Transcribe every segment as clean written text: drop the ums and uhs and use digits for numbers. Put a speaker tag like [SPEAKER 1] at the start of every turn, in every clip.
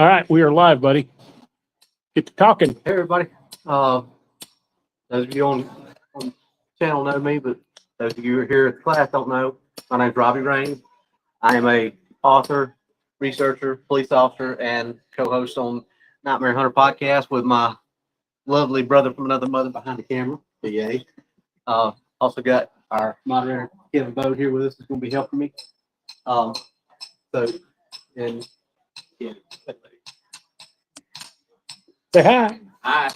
[SPEAKER 1] All right, we are live, buddy. Get to talking.
[SPEAKER 2] Hey everybody. Those of you on the channel know me, but those of you who are here at the class don't know. My name's Robby. I am a author, researcher, police officer, and co-host on Nightmare Hunter podcast with my lovely brother from another mother behind the camera. Yay. Also got our moderator Kevin Bode here with us. He's going to be helping me. So, and yeah.
[SPEAKER 1] Say hi.
[SPEAKER 2] Hi.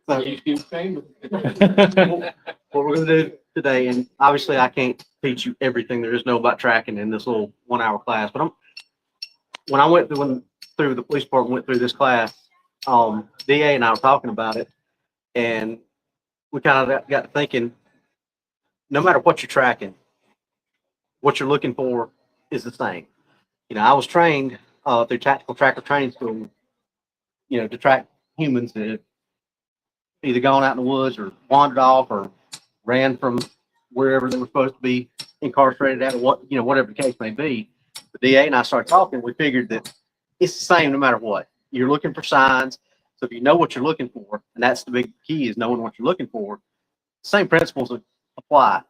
[SPEAKER 2] So, what we're going to do today, and obviously I can't teach you everything there is to know about tracking in this little 1 hour class, but when I went through the police department, went through this class, DA and I were talking about it, and we kind of got thinking, no matter what you're tracking, what you're looking for is the same. You know, I was trained through tactical tracker training school, you know, to track humans that have either gone out in the woods or wandered off or ran from wherever they were supposed to be incarcerated at, or what, you know, whatever the case may be. The DA and I started talking. We figured that it's the same no matter what. You're looking for signs. So if you know what you're looking for, and that's the big key, is knowing what you're looking for, same principles apply.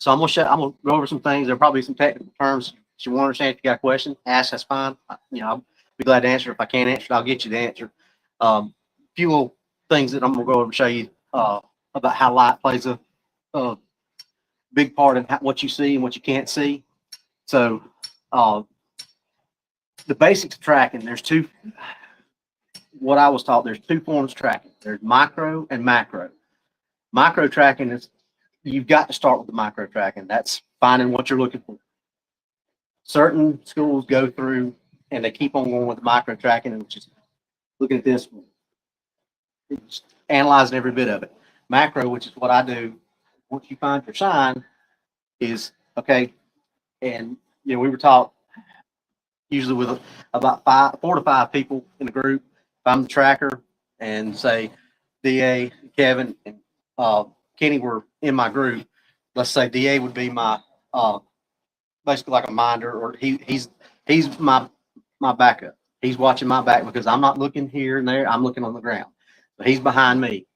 [SPEAKER 2] So I'm gonna go over some things. There'll probably be some technical terms you want to understand. If you got a question, ask. That's fine. You know, I'll be glad to answer. If I can't answer, I'll get you the answer. Few little things that I'm gonna go over and show you about how light plays a big part in what you see and what you can't see. So the basics of tracking, there's two. What I was taught, there's two forms of tracking. There's micro and macro. Micro tracking is, you've got to start with the micro tracking. That's finding what you're looking for. Certain schools go through and they keep on going with the micro tracking, and just looking at this, just analyzing every bit of it. Macro, which is what I do, once you find your sign, is okay. And you know, we were taught usually with about 4 to 5 people in the group. If I'm the tracker and say DA, Kevin, and Kenny were in my group, let's say DA would be my basically like a minder, or he's my backup. He's watching my back because I'm not looking here and there. I'm looking on the ground. So he's behind me.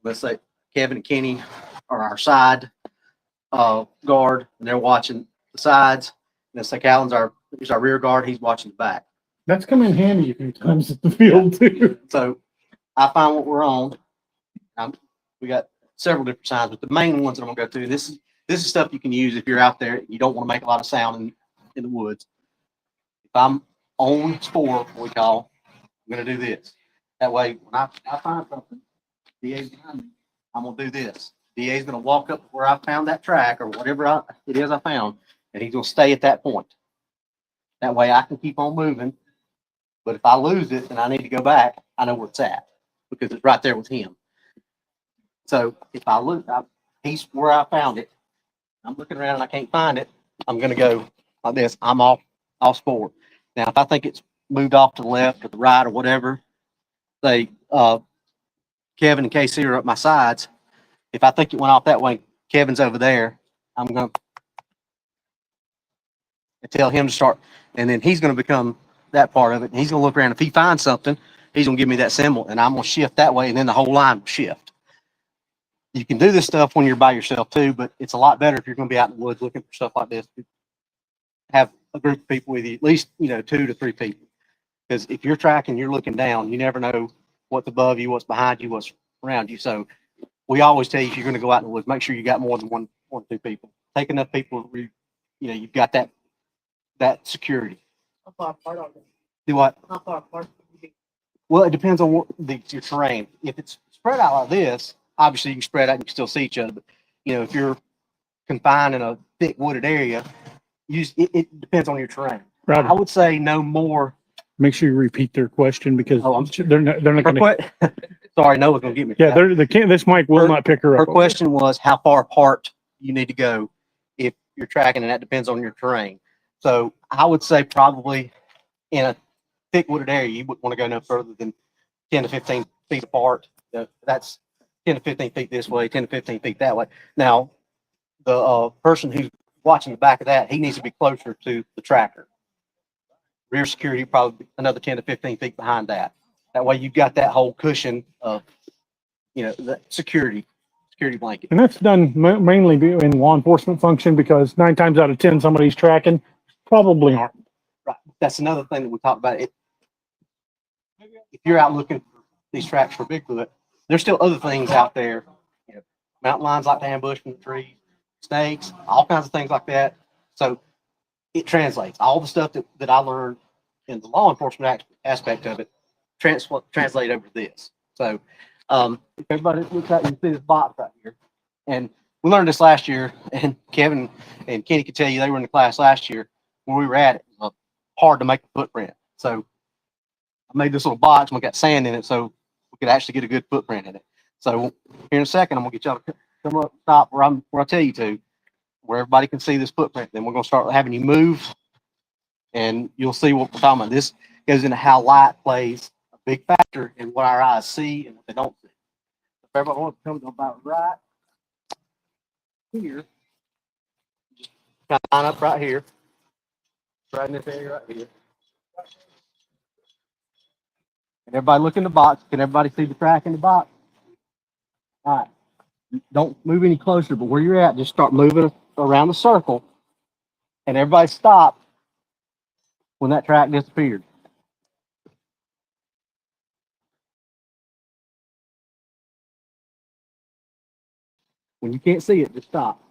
[SPEAKER 2] Let's say Kevin and Kenny are our side guard, and they're watching the sides. And let's say Callan's our rear guard. He's watching the back.
[SPEAKER 1] That's come in handy a few times at the field too.
[SPEAKER 2] So I find what we're on. We got several different signs, but the main ones that I'm gonna go through. This is stuff you can use if you're out there. You don't want to make a lot of sound in the woods. If I'm on spoor, what we call, I'm gonna do this. That way, when I find something, DA's behind me, I'm gonna do this. DA's gonna walk up where I found that track or whatever it is I found, and he's gonna stay at that point. That way I can keep on moving. But if I lose it and I need to go back, I know where it's at because it's right there with him. So if I lose, he's where I found it. I'm looking around and I can't find it. I'm going to go like this. I'm off spoor. Now, if I think it's moved off to the left or the right or whatever, say Kevin and KC are up my sides. If I think it went off that way, Kevin's over there, I'm going to tell him to start, and then he's going to become that part of it. And he's going to look around. If he finds something, he's going to give me that symbol, and I'm going to shift that way, and then the whole line will shift. You can do this stuff when you're by yourself too, but it's a lot better if you're going to be out in the woods looking for stuff like this. Have a group of people with you, at least 2 to 3 people, because if you're tracking, you're looking down. You never know what's above you, what's behind you, what's around you. So we always tell you, if you're going to go out in the woods, make sure you got more than one or 2 people. Take enough people, you've got that security.
[SPEAKER 3] How far apart are they?
[SPEAKER 2] Do what?
[SPEAKER 3] How far apart?
[SPEAKER 2] Well, it depends on your terrain. If it's spread out like this, obviously you can spread out and you can still see each other. But if you're confined in a thick wooded area, it depends on your terrain.
[SPEAKER 1] Right.
[SPEAKER 2] I would say no more.
[SPEAKER 1] Make sure you repeat their question because they're not going to.
[SPEAKER 2] Sorry, Noah's going to get me.
[SPEAKER 1] Yeah, this mic will not pick her up.
[SPEAKER 2] Her question was how far apart you need to go if you're tracking, and that depends on your terrain. So I would say probably in a thick wooded area, you wouldn't want to go no further than 10 to 15 feet apart. That's 10 to 15 feet this way, 10 to 15 feet that way. Now, the person who's watching the back of that, he needs to be closer to the tracker. rear security probably another 10 to 15 feet behind that. That way you've got that whole cushion of, the security blanket.
[SPEAKER 1] And that's done mainly in law enforcement function because 9 times out of 10, somebody's tracking, probably aren't.
[SPEAKER 2] Right. That's another thing that we talked about. If you're out looking for these tracks for Bigfoot, there's still other things out there. Mountain lions like to ambush from the trees, snakes, all kinds of things like that. So it translates. All the stuff that I learned in the law enforcement aspect of it translate over to this. So if everybody looks out, you can see this box right here. And we learned this last year, and Kevin and Kenny could tell you they were in the class last year when we were at it. It was hard to make the footprint. So I made this little box and we got sand in it so we could actually get a good footprint in it. So here in a second, I'm gonna get y'all to come up, stop where I tell you to, where everybody can see this footprint. Then we're gonna start having you move, and you'll see what we're talking about. This goes into how light plays a big factor in what our eyes see and what they don't see. If everybody wants to come to about right here, just kind of line up right here, right in this area right here. And everybody look in the box. Can everybody see the track in the box? All right. Don't move any closer, but where you're at, just start moving around the circle. And everybody stop when that track disappeared. When you can't see it, just stop.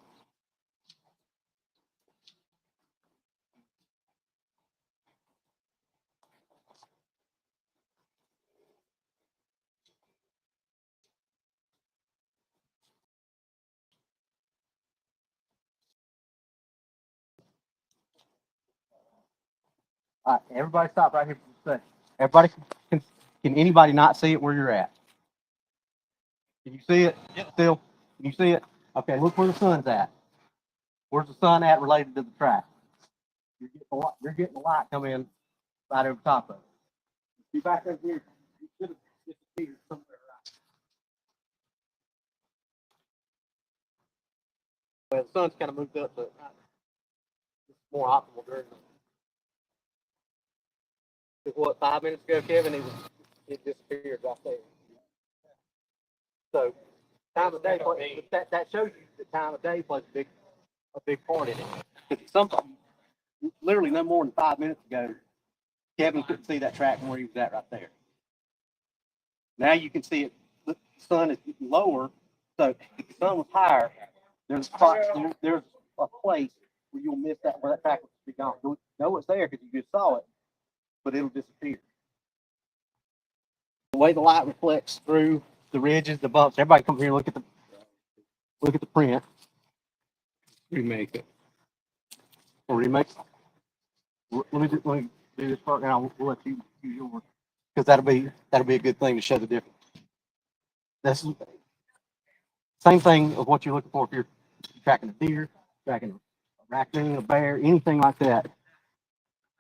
[SPEAKER 2] All right, everybody stop right here for a second. Everybody, can anybody not see it where you're at? Can you see it? Still? Can you see it? Okay, look where the sun's at. Where's the sun at related to the track? You're getting the light come in right over top of it. Be back over here. You should have disappeared somewhere right. Well, the sun's kind of moved up, but it's more optimal during what, 5 minutes ago, Kevin, it disappeared right there. So time of day, that shows you the time of day plays a big part in it. Because sometimes, literally no more than 5 minutes ago, Kevin couldn't see that track where he was at right there. Now you can see it. The sun is lower, so if the sun was higher, there's a place where you'll miss that where that track will be gone. You'll know it's there because you just saw it, but it'll disappear. The way the light reflects through the ridges, the bumps. Everybody come here and look at the print.
[SPEAKER 1] Remake it.
[SPEAKER 2] Or remake. Let me do this part now. We'll let you use yours because that'll be a good thing to show the difference. That's same thing of what you're looking for if you're tracking a deer, tracking a raccoon, a bear, anything like that.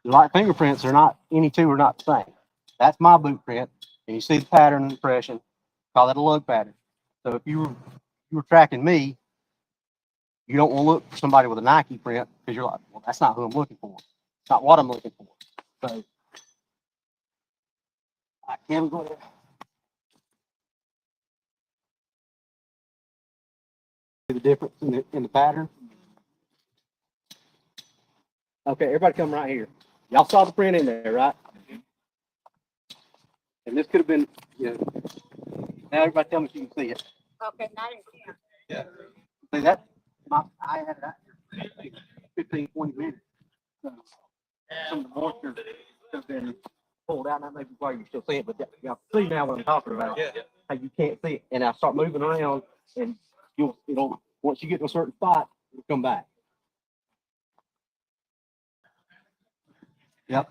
[SPEAKER 2] The light fingerprints are not, any two are not the same. That's my boot print, and you see the pattern and impression. Call that a lug pattern. So if you were tracking me, you don't want to look for somebody with a Nike print because you're like, well, that's not who I'm looking for. It's not what I'm looking for. So I can go ahead. See the difference in the pattern. Okay, everybody come right here. Y'all saw the print in there, right? And this could have been, now everybody tell me if you can see it.
[SPEAKER 3] Okay, now you see it.
[SPEAKER 2] Yeah. See that? I had that here 15, 20 minutes. So some of the moisture has been pulled out. That may be why you still see it, but y'all see now what I'm talking about. Yeah. How you can't see it. And I start moving around and it'll once you get to a certain spot, it'll come back. Yep.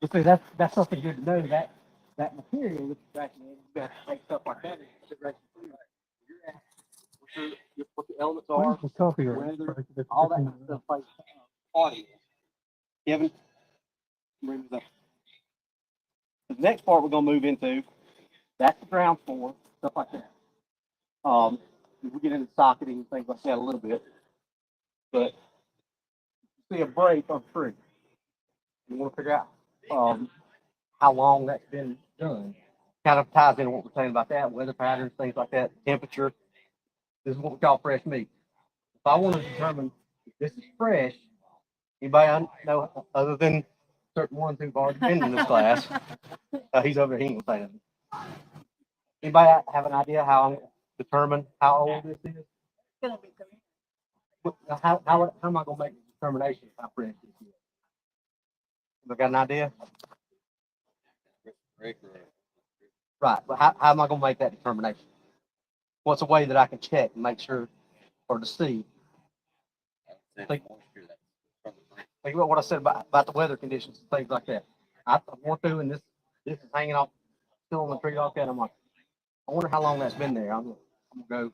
[SPEAKER 2] But see, that's something good to know, that material that's tracking in, you got to take stuff like that and sit right through you're at, what the elements are, weather, all that kind of stuff plays a part in it. Kevin, bring this up. The next part we're gonna move into, that's the ground floor, stuff like that. We get into socketing and things like that a little bit, but you see a break on the tree. You want to figure out how long that's been done. Kind of ties into what we're saying about that, weather patterns, things like that, temperature. This is what we call fresh meat. If I want to determine if this is fresh, anybody I know other than certain ones who've already been in this class, he's over there, he ain't gonna say nothing. Anybody have an idea how I determine how old this is? How am I gonna make a determination how fresh this is? Have I got an idea? Right, but how am I gonna make that determination? What's a way that I can check and make sure or to see? Think about what I said about the weather conditions and things like that. I went through and this is hanging off still on the tree like that. I'm like, I wonder how long that's been there. I'm gonna go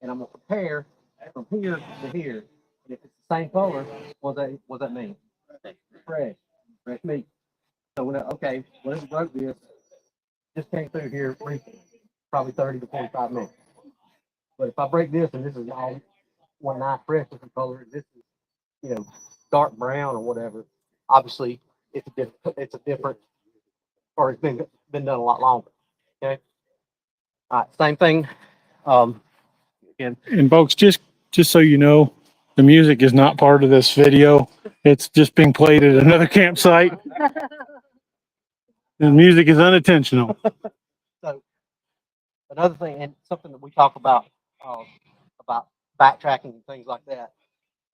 [SPEAKER 2] and I'm gonna compare from here to here. And if it's the same color, what does that mean? Fresh meat. So when okay, when it broke this, just came through here recently, probably 30 to 45 minutes. But if I break this and this is all one nice fresh different color, this is dark brown or whatever. Obviously, it's a different, or it's been done a lot longer. Okay. All right. Same thing. Again.
[SPEAKER 1] And folks, just so you know, the music is not part of this video. It's just being played at another campsite. The music is unintentional.
[SPEAKER 2] So another thing, and something that we talk about backtracking and things like that.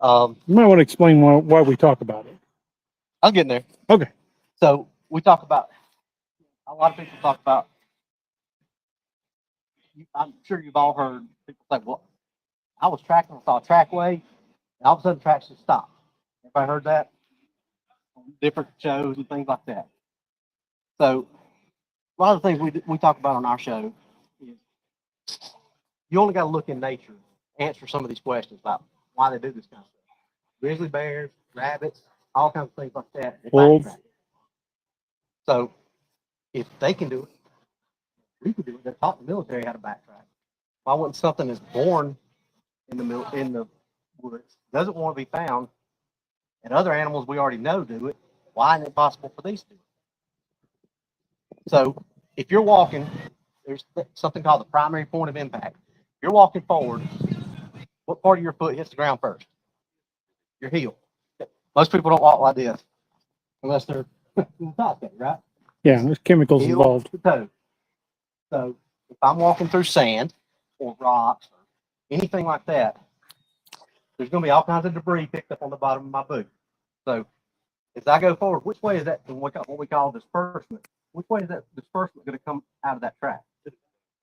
[SPEAKER 1] You might want to explain why we talk about it.
[SPEAKER 2] I'll get in there.
[SPEAKER 1] Okay.
[SPEAKER 2] So we talk about, a lot of people talk about, I'm sure you've all heard people say, well, I was tracking, I saw a trackway, and all of a sudden tracks just stopped. Everybody heard that? Different shows and things like that. So a lot of the things we talk about on our show is you only got to look in nature, answer some of these questions about why they do this kind of stuff. Grizzly bears, rabbits, all kinds of things like that.
[SPEAKER 1] Wolves.
[SPEAKER 2] So if they can do it, we can do it. They taught the military how to backtrack. Why wouldn't something that's born in the woods, doesn't want to be found, and other animals we already know do it? Why isn't it possible for these to do it? So if you're walking, there's something called the primary point of impact. If you're walking forward, what part of your foot hits the ground first? Your heel. Most people don't walk like this unless they're right?
[SPEAKER 1] Yeah, there's chemicals
[SPEAKER 2] Heel
[SPEAKER 1] involved.
[SPEAKER 2] to toe. So if I'm walking through sand or rocks or anything like that, there's going to be all kinds of debris picked up on the bottom of my boot. So as I go forward, which way is that, what we call disbursement? Which way is that disbursement going to come out of that track?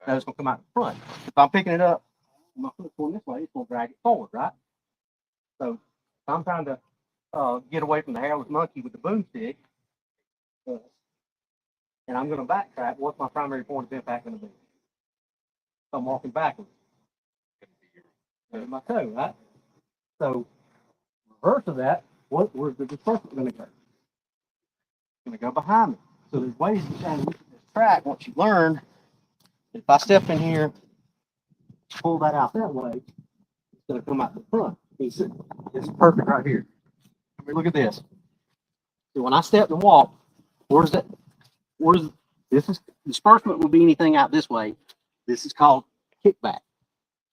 [SPEAKER 2] Now it's going to come out in front. If I'm picking it up, my foot's going this way, it's going to drag it forward, right? So if I'm trying to get away from the hairless monkey with the boomstick, and I'm going to backtrack, what's my primary point of impact going to be? So I'm walking backwards. There's my toe, right? So reverse of that, where's the disbursement going to go? It's going to go behind me. So there's ways to kind of look at this track. Once you learn, if I step in here, pull that out that way, it's going to come out the front. This is perfect right here. Look at this. So when I step and walk, this is disbursement will be anything out this way. This is called kickback.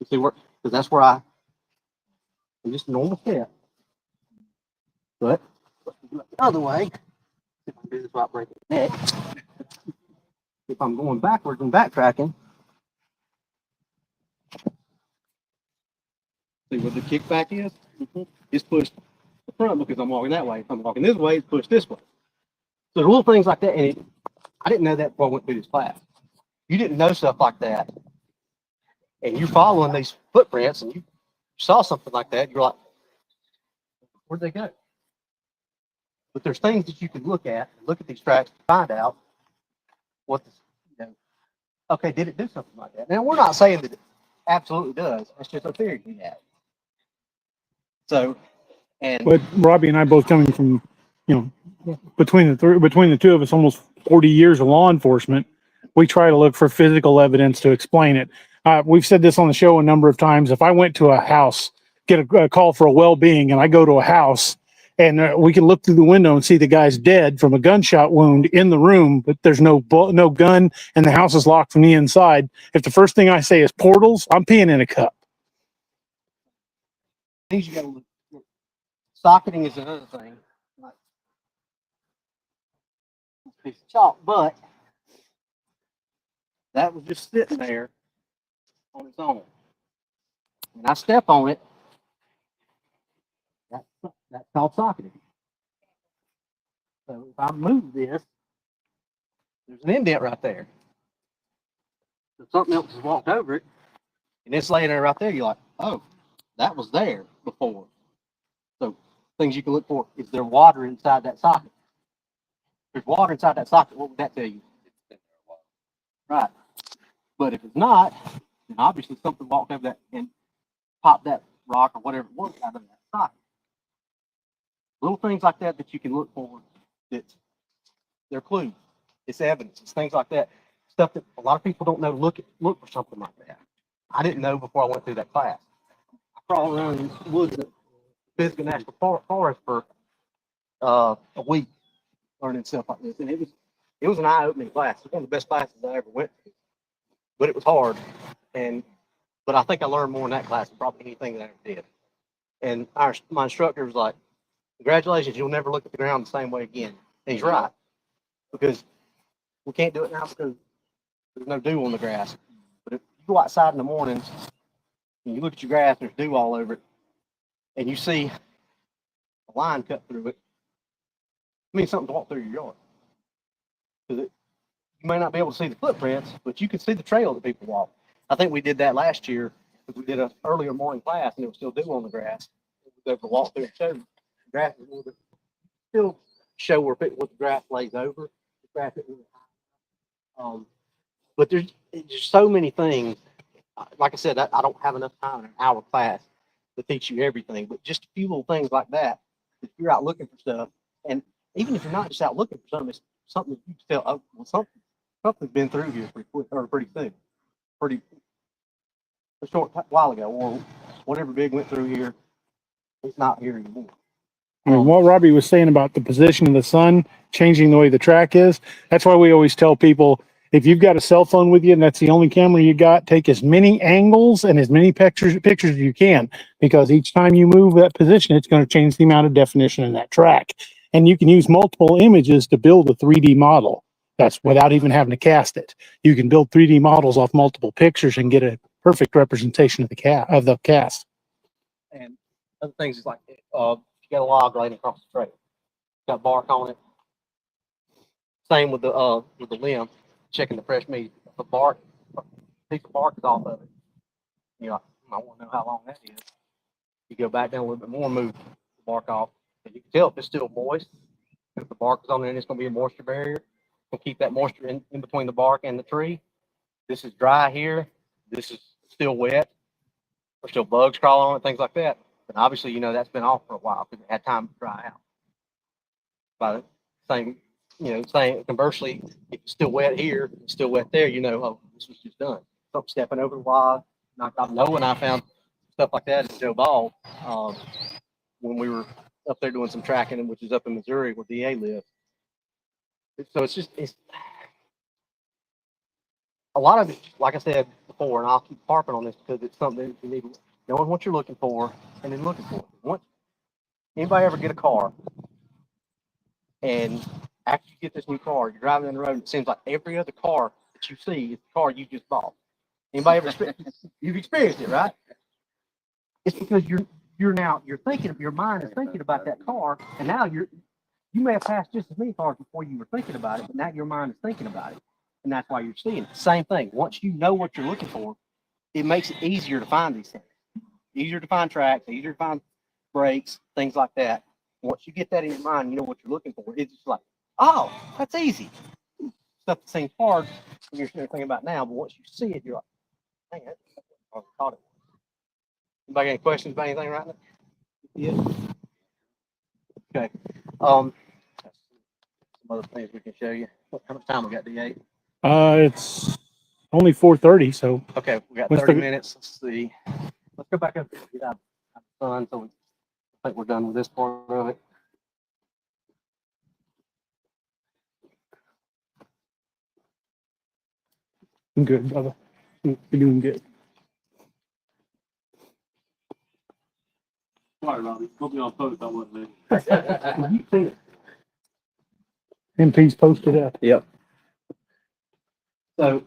[SPEAKER 2] You see where, because that's where I'm just normal step. But the other way, if I do this without breaking the neck, if I'm going backwards and backtracking, see what the kickback is? It's pushed the front because I'm walking that way. If I'm walking this way, it's pushed this way. So little things like that, and I didn't know that before I went through this class. You didn't know stuff like that, and you're following these footprints, and you saw something like that, you're like, where'd they go? But there's things that you can look at these tracks to find out what this, okay, did it do something like that? Now, we're not saying that it absolutely does. That's just a theory we have. So, but
[SPEAKER 1] Robby and I both coming from, between the two of us, almost 40 years of law enforcement, we try to look for physical evidence to explain it. We've said this on the show a number of times. If I went to a house, get a call for a well-being, and I go to a house and we can look through the window and see the guy's dead from a gunshot wound in the room, but there's no gun, and the house is locked from the inside. If the first thing I say is portals, I'm peeing in a cup.
[SPEAKER 2] Things you got to look. Socketing is another thing. Like this piece of chalk, but that was just sitting there on its own. When I step on it, that's called socketing. So if I move this, there's an indent right there. So something else has walked over it, and it's laying there right there. You're like, oh, that was there before. So things you can look for, is there water inside that socket? If there's water inside that socket, what would that tell you? Right. But if it's not, then obviously something walked over that and popped that rock or whatever it was out of that socket. Little things like that that you can look for, that they're clues. It's evidence. It's things like that. Stuff that a lot of people don't know. Look for something like that. I didn't know before I went through that class. I crawled around in the woods at Biscuit National Forest for a week learning stuff like this, and it was an eye-opening class. It was one of the best classes I ever went to, but it was hard. But I think I learned more in that class than probably anything that I ever did. And my instructor was like, "Congratulations, you'll never look at the ground the same way again." And he's right, because we can't do it now because there's no dew on the grass. But if you go outside in the mornings and you look at your grass and there's dew all over it, and you see a line cut through it, it means something's walked through your yard. Because you may not be able to see the footprints, but you can see the trail that people walk. I think we did that last year because we did an earlier morning class and it was still dew on the grass. We was able to walk through and show the grass was a little bit, still show where the grass lays over. The grass isn't really high. But there's just so many things. Like I said, I don't have enough time in an hour class to teach you everything, but just a few little things like that. If you're out looking for stuff, and even if you're not just out looking for something, it's something you can tell, oh, well, something's been through here pretty quick, or pretty soon, pretty a short while ago, or whatever big went through here, it's not here anymore.
[SPEAKER 1] And what Robby was saying about the position of the sun changing the way the track is, that's why we always tell people, if you've got a cell phone with you and that's the only camera you got, take as many angles and as many pictures as you can, because each time you move that position, it's going to change the amount of definition in that track. And you can use multiple images to build a 3D model. That's without even having to cast it. You can build 3D models off multiple pictures and get a perfect representation of the cast.
[SPEAKER 2] And other things is like, you got a log laying across the trail, got bark on it. Same with the limb, checking the fresh meat. If the bark, piece of bark is off of it, you know, I want to know how long that is. You go back down a little bit more, move the bark off, and you can tell if it's still moist. If the bark is on there, and it's going to be a moisture barrier. We'll keep that moisture in between the bark and the tree. This is dry here. This is still wet. There's still bugs crawling on it, things like that. And obviously, you know, that's been off for a while because it had time to dry out. By the same, conversely, if it's still wet here, it's still wet there, you know, oh, this was just done. Something stepping over the log. I know when I found stuff like that at Joe Ball, when we were up there doing some tracking, which is up in Missouri where DA lives. So it's a lot of it, like I said before, and I'll keep harping on this because it's something that you need knowing what you're looking for and then looking for it. Anybody ever get a car and after you get this new car, you're driving down the road and it seems like every other car that you see is the car you just bought. Anybody ever you've experienced it, right? It's because your mind is thinking about that car, and now you may have passed just as many cars before you were thinking about it, but now your mind is thinking about it. And that's why you're seeing it. Same thing. Once you know what you're looking for, it makes it easier to find these things. Easier to find tracks, easier to find brakes, things like that. Once you get that in your mind, you know what you're looking for. It's just like, oh, that's easy. Stuff that seems hard when you're thinking about now, but once you see it, you're like, dang, that's what I thought it was. Anybody got any questions about anything right now? Yeah. Okay. Some other things we can show you. How much time we got, D8?
[SPEAKER 1] It's only 4:30, so
[SPEAKER 2] okay, we got 30 minutes. Let's see. Let's go back up and get out the sun. So I think we're done with this part of it.
[SPEAKER 1] I'm good, brother. You're doing good.
[SPEAKER 3] Sorry, Robby. Put me on post. I wasn't there.
[SPEAKER 1] MP's posted up.
[SPEAKER 2] Yep. So,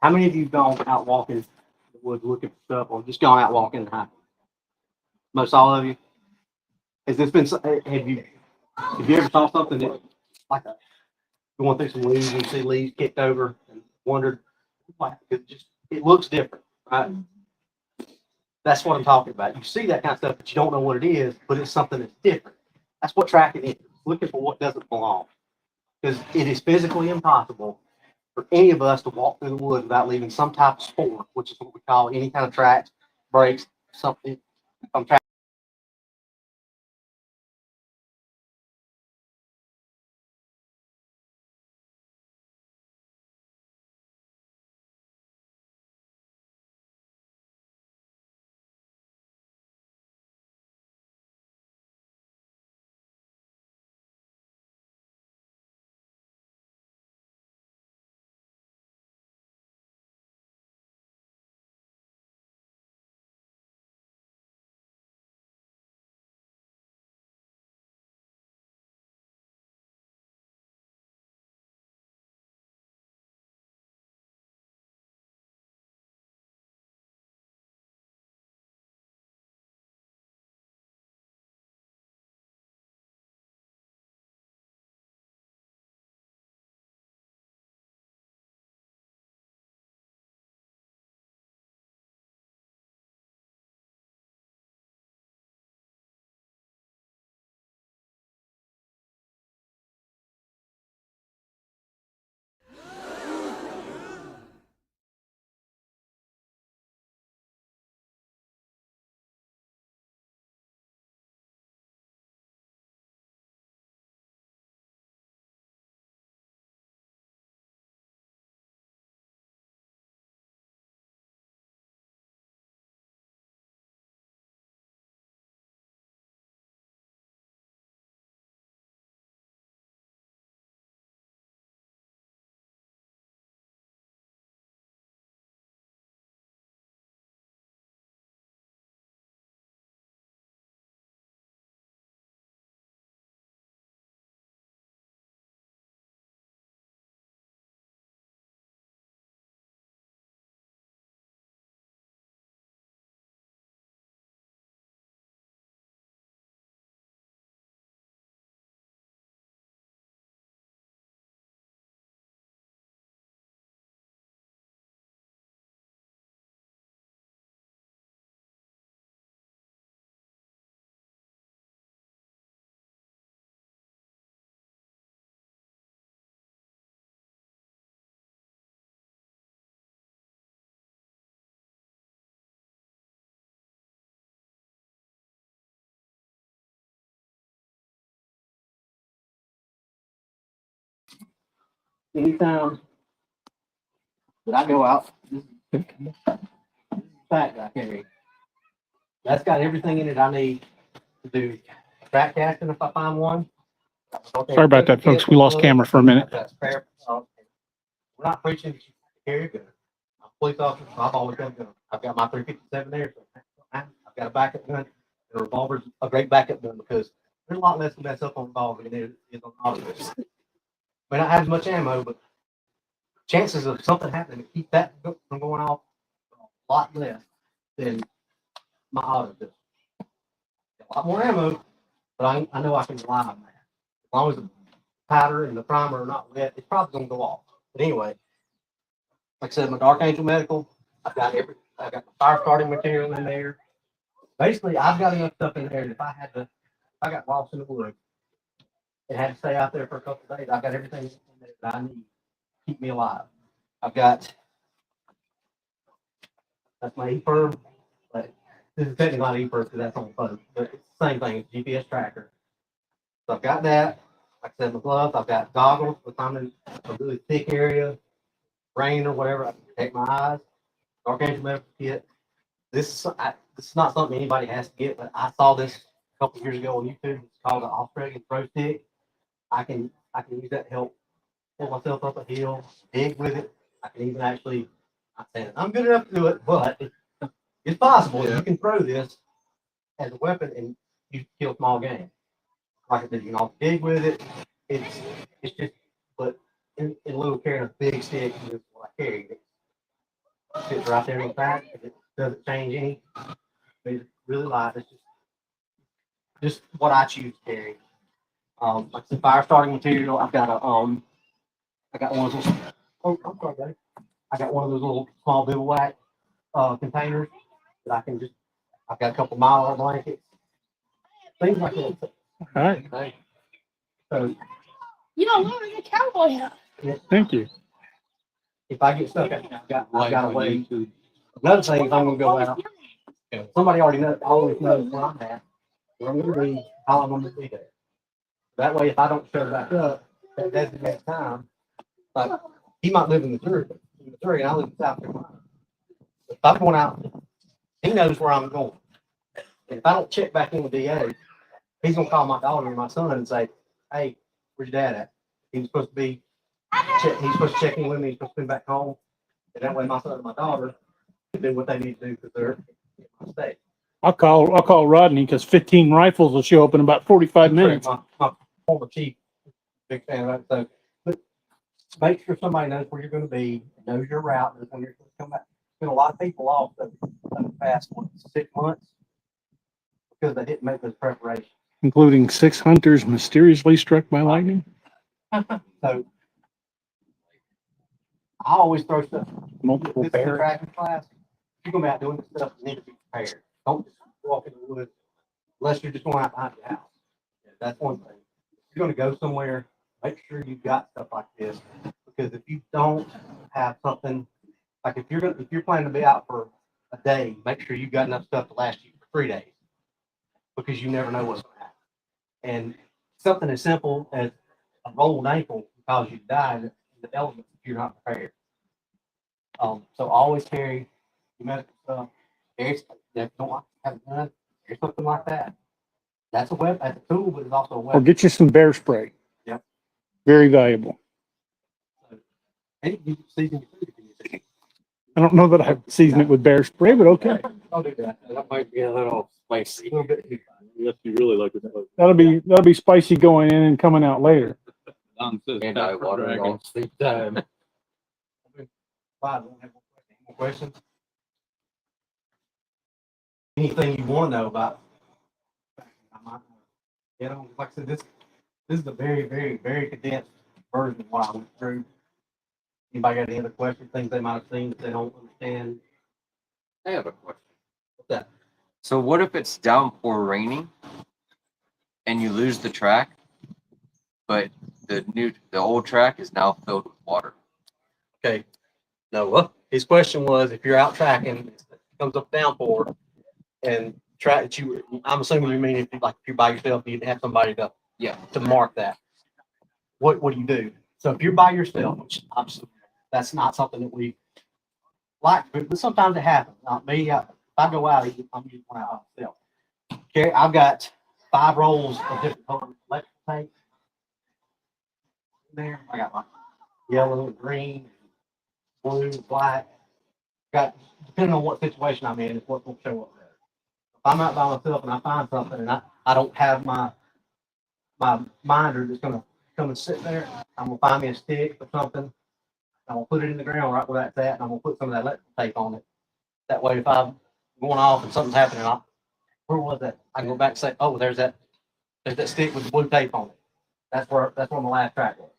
[SPEAKER 2] how many of you gone out walking the woods looking for stuff, or just gone out walking and hiking? Most all of you. Has this been? Have you ever saw something that like a going through some leaves and you see leaves kicked over and wondered, like, it looks different, right? That's what I'm talking about. You see that kind of stuff, but you don't know what it is, but it's something that's different. That's what tracking is. Looking for what doesn't belong. Because it is physically impossible for any of us to walk through the woods without leaving some type of spoor, which is what we call any kind of tracks, breaks, something. Anytime that I go out, this is the fact that I carry. That's got everything in it I need to do track casting if I find one.
[SPEAKER 1] Sorry about that, folks. We lost camera for a minute.
[SPEAKER 2] We're not preaching that you have to carry a gun. I'm a police officer, so I've always got a gun. I've got my 357 there. So I've got a backup gun. And a revolver's a great backup gun because there's a lot less to mess up on a revolver than there is on auto. May not have as much ammo, but chances of something happening to keep that from going off a lot less than my auto does. A lot more ammo, but I know I can rely on that. As long as the powder and the primer are not wet, it's probably going to go off. But anyway, like I said, my Dark Angel Medical, I've got the fire starting material in there. Basically, I've got enough stuff in there that if I got lost in the woods and had to stay out there for a couple of days, I've got everything in there that I need to keep me alive. I've got, that's my E-Firm, but this is technically not E-Firm because that's on the phone, but it's the same thing, it's GPS tracker. So I've got that. Like I said, my gloves, I've got goggles if I'm in a really thick area, rain or whatever, I can protect my eyes. Dark Angel Medical Kit. This is not something anybody has to get, but I saw this a couple years ago on YouTube. It's called an Australian throw stick. I can use that to help pull myself up a hill, dig with it. I can even actually, not saying I'm good enough to do it, but it's possible.
[SPEAKER 4] Yeah.
[SPEAKER 2] You can throw this as a weapon and you kill small game. Like I said, you can also dig with it. It's just, but in lieu of carrying a big stick, this is what I carry. It fits right there in the back. It doesn't change any. It's really light. It's just what I choose to carry. Like the fire starting material, I've got I got one of those. Oh, I'm sorry, buddy. I got one of those little small bivouac containers that I can just. I've got a couple Mylar blankets, things like that.
[SPEAKER 1] All right.
[SPEAKER 2] So
[SPEAKER 5] You don't look like a cowboy hat.
[SPEAKER 1] Thank you.
[SPEAKER 2] if I get stuck, I've got a way. Another thing, if I'm gonna go out, somebody already always knows where I'm at, where I'm gonna be, how I'm gonna be there. That way, if I don't show back up at designated time, like he might live in Missouri, and I live in South Carolina. If I'm going out, he knows where I'm going. And if I don't check back in with DA, he's gonna call my daughter and my son and say, "Hey, where's your dad at? He's supposed to check in with me. He's supposed to be back home." And that way, my son and my daughter can do what they need to do because they're in my state.
[SPEAKER 1] I'll call Rodney because 15 rifles will show up in about 45 minutes.
[SPEAKER 2] My former chief, big fan of that. So, but make sure somebody knows where you're going to be, knows your route, knows when you're going to come back. There's been a lot of people off the past 6 months because they didn't make those preparations.
[SPEAKER 1] Including 6 hunters mysteriously struck by lightning.
[SPEAKER 2] So I always throw stuff.
[SPEAKER 1] Multiple
[SPEAKER 2] This is the
[SPEAKER 1] bear.
[SPEAKER 2] tracking class. You're going to be out doing this stuff. You need to be prepared. Don't just walk in the woods unless you're just going out behind your house. Yeah, that's one thing. If you're going to go somewhere, make sure you've got stuff like this because if you don't have something like if you're planning to be out for a day, make sure you've got enough stuff to last you for 3 days because you never know what's going to happen. And something as simple as a rolled ankle can cause you to die in the elements if you're not prepared. So always carry your medical stuff. Carry, if you don't have a gun, carry something like that. That's a weapon, that's a tool, but it's also a
[SPEAKER 1] Or
[SPEAKER 2] weapon.
[SPEAKER 1] get you some bear spray.
[SPEAKER 2] Yep.
[SPEAKER 1] Very valuable.
[SPEAKER 2] And you can season your food if you need to.
[SPEAKER 1] I don't know that I've seasoned it with bear spray, but okay.
[SPEAKER 2] I'll do that.
[SPEAKER 4] That might be a little spicy.
[SPEAKER 2] A little bit.
[SPEAKER 3] Unless you really like it.
[SPEAKER 1] That'll be spicy going in and coming out later.
[SPEAKER 4] And I water it on sleep time.
[SPEAKER 2] Fine, we don't have more questions. Anything you want to know about? Like I said, this is a very, very, very condensed version of what I went through. Anybody got any other questions, things they might have seen that they don't understand?
[SPEAKER 4] I have a question.
[SPEAKER 2] What's that?
[SPEAKER 4] So what if it's downpour raining and you lose the track, but the old track is now filled with water?
[SPEAKER 2] Okay. Noah, his question was if you're out tracking, it comes up downpour and track that I'm assuming you mean if you're by yourself, you have somebody to mark that. What do you do? So if you're by yourself, which obviously that's not something that we like, but sometimes it happens. Not me. If I go out, I'm usually going out myself. Okay, I've got 5 rolls of different color electrical tape. There, I got my yellow, green, blue, black. Got depending on what situation I'm in, is what will show up there. If I'm out by myself and I find something and I don't have my minder that's gonna come and sit there, I'm gonna find me a stick or something. I'm gonna put it in the ground right where that's at, and I'm gonna put some of that electrical tape on it. That way, if I'm going off and something's happening, where was that? I can go back and say, oh, there's that stick with the blue tape on it. That's where my last track was.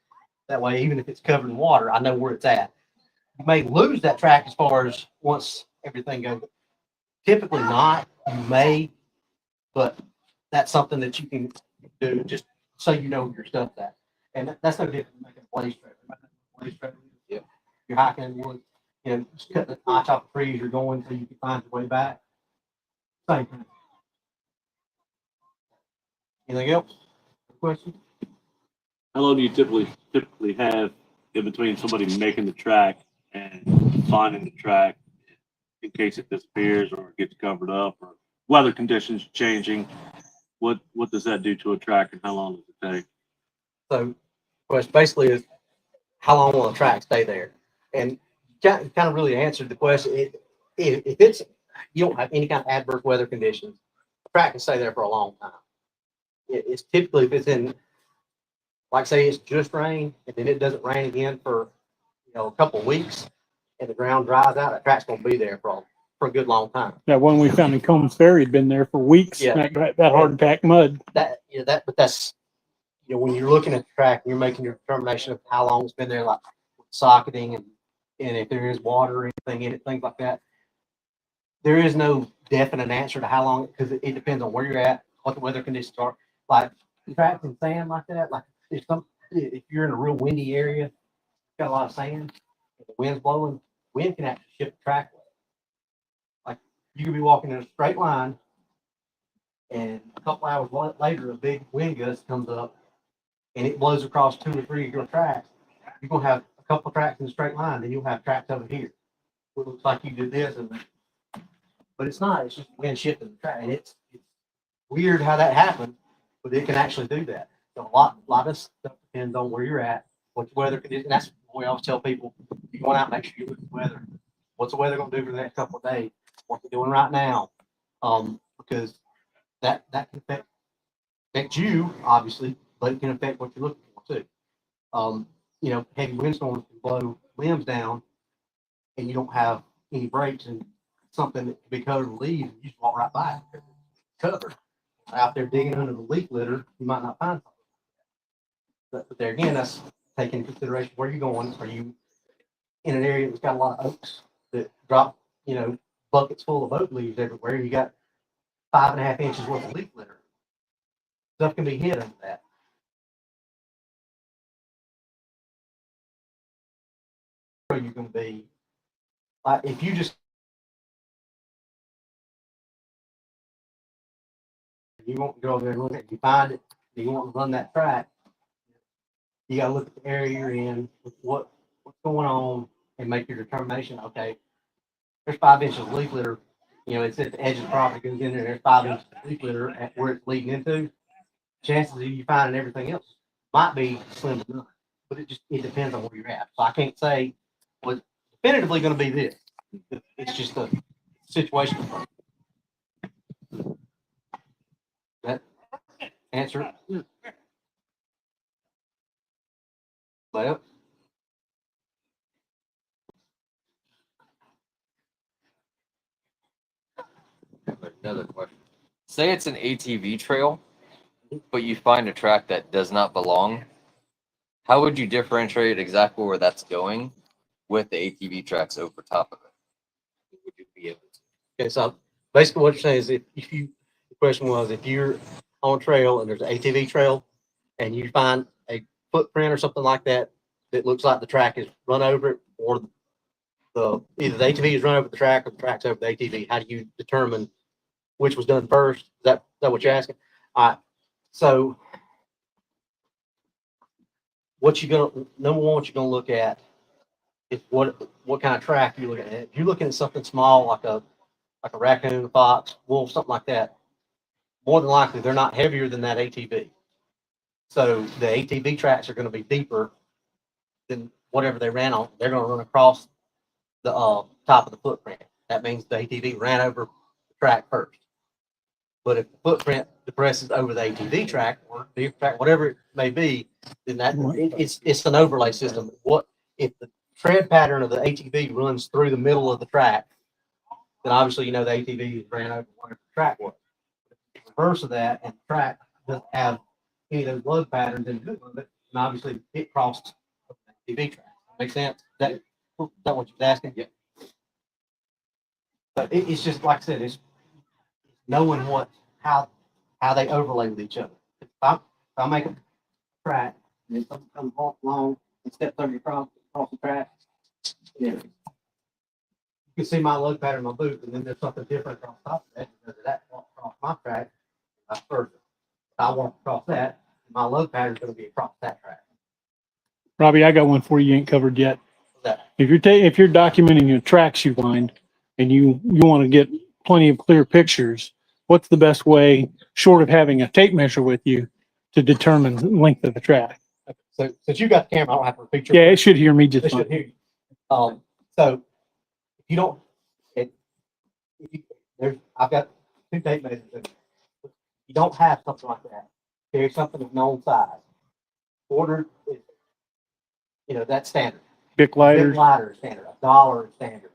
[SPEAKER 2] That way, even if it's covered in water, I know where it's at. You may lose that track as far as once everything goes. Typically not. You may, but that's something that you can do just so you know where your stuff's at. And that's no different than making a blaze trail.
[SPEAKER 4] Yep.
[SPEAKER 2] You're hiking in the woods, just cut the notch off the trees you're going so you can find your way back. Same thing. Anything else? Question?
[SPEAKER 3] How long do you typically have in between somebody making the track and finding the track in case it disappears or gets covered up or weather conditions changing? What does that do to a track and how long does it take?
[SPEAKER 2] So, question basically is how long will the track stay there? And kind of really answered the question. If it's, you don't have any kind of adverse weather conditions, the track can stay there for a long time. It's typically if it's in, like say it's just rain and then it doesn't rain again for, a couple of weeks and the ground dries out, that track's gonna be there for a good long time.
[SPEAKER 1] That one we found in Combs Ferry had been there for weeks.
[SPEAKER 2] Yeah.
[SPEAKER 1] That hard packed mud.
[SPEAKER 2] But that's, when you're looking at the track, you're making your determination of how long it's been there, like socketing and if there is water or anything in it, things like that. There is no definite answer to how long, because it depends on where you're at, what the weather conditions are. Like tracks in sand like that, like if you're in a real windy area, got a lot of sand, if the wind's blowing, wind can actually shift the track. Like you could be walking in a straight line, and a couple hours later, a big wind gust comes up, and it blows across 2 or 3 of your tracks. You're gonna have a couple tracks in a straight line, then you'll have tracks over here. It looks like you did this, but it's not. It's just wind shifting the track, and it's weird how that happened, but it can actually do that. So a lot of stuff depends on where you're at, what the weather conditions. That's what we always tell people: you go out, make sure you look at the weather. What's the weather going to do for the next couple of days? What they're doing right now, because that can affect you obviously, but it can affect what you're looking for too. Heavy windstorms can blow limbs down, and you don't have any brakes and something that can be covered with leaves, and you just walk right by it. It's covered. Out there digging under the leaf litter, you might not find something. But there again, that's taking into consideration where you're going. Are you in an area that's got a lot of oaks that drop, buckets full of oak leaves everywhere? You got 5.5 inches worth of leaf litter. Stuff can be hid under that. Where you're going to be, like if you just you want to go over there and look at it, you find it, you want to run that track, you got to look at the area you're in, what's going on, and make your determination. Okay, there's 5 inches of leaf litter. It's at the edge of the property, goes in there. There's 5 inches of leaf litter at where it's leading into. Chances of you finding everything else might be slim to none, but it depends on where you're at. So I can't say what's definitively going to be this. It's just a situation. That answer. Well,
[SPEAKER 4] Another question. Say it's an ATV trail, but you find a track that does not belong. How would you differentiate exactly where that's going with the ATV tracks over top of it? Would you be able to?
[SPEAKER 2] okay, so basically what you're saying is the question was if you're on a trail and there's an ATV trail and you find a footprint or something like that that looks like the track is run over it, or either the ATV is run over the track or the track's over the ATV, how do you determine which was done first? Is that what you're asking? All right. So number one, what you're gonna look at is what kind of track you're looking at. If you're looking at something small like a raccoon, a fox, wolf, something like that, more than likely they're not heavier than that ATV. So the ATV tracks are going to be deeper than whatever they ran on. They're going to run across the top of the footprint. That means the ATV ran over the track first. But if the footprint depresses over the ATV track or the track, whatever it may be, then it's an overlay system. What if the tread pattern of the ATV runs through the middle of the track? Then obviously the ATV ran over whatever the track was. The reverse of that, and the track doesn't have any of those load patterns in it, and obviously it crossed the ATV track. Make sense? Is that what you're asking?
[SPEAKER 4] Yeah.
[SPEAKER 2] But it's just like I said, it's knowing how they overlay with each other. If I make a track and then something comes along and steps over across the track, you can see my load pattern on my boot, and then there's something different across the top of that because of that walk across my track. Vice versa. If I walk across that, my load pattern is going to be across that track.
[SPEAKER 1] Robbie, I got one for you ain't covered yet.
[SPEAKER 2] What's that?
[SPEAKER 1] If you're documenting your tracks you find and you want to get plenty of clear pictures, what's the best way, short of having a tape measure with you, to determine the length of the track?
[SPEAKER 2] So since you got the camera, I don't have to repeat
[SPEAKER 1] Yeah, it should hear me just
[SPEAKER 2] They should
[SPEAKER 1] fine.
[SPEAKER 2] hear you. So if you don't, I've got 2 tape measures. You don't have something like that. Carry something of known size. Order is, that's standard.
[SPEAKER 1] Bic
[SPEAKER 2] Big
[SPEAKER 1] lighters.
[SPEAKER 2] lighter is standard. $1 is standard.